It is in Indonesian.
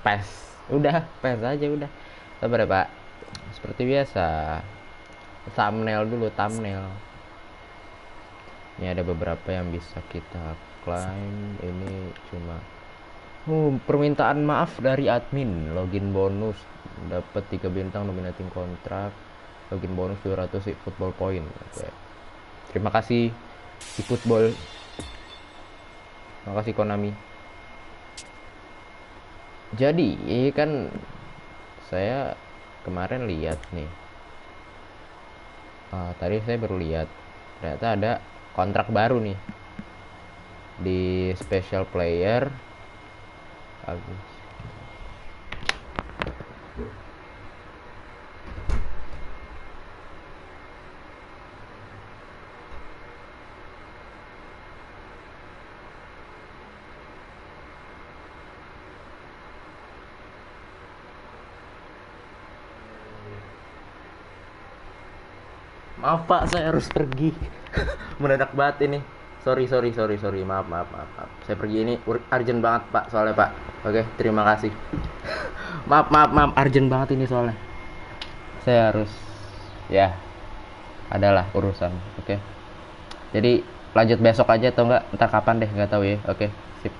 PES. Udah, PES aja udah. Sabar ya, Pak. Seperti biasa. Thumbnail dulu, thumbnail. Ini ada beberapa yang bisa kita klaim. Ini cuma permintaan maaf dari admin. Login bonus dapat 3 bintang, nominating kontrak. Login bonus 200 football point. Oke. Terima kasih di football. Terima kasih Konami. Jadi, ini kan saya kemarin lihat nih. Tadi saya baru lihat ternyata ada kontrak baru nih di special player. Bagus. Maaf Pak, saya harus pergi. Mendadak banget ini. Sorry. Maaf. Saya pergi ini urgent banget Pak, soalnya Pak. Oke, terima kasih. Maaf, urgent banget ini soalnya. Saya harus, ya, adalah urusan. Oke. Jadi lanjut besok aja atau enggak? Entar kapan deh, nggak tahu ya. Oke, sip.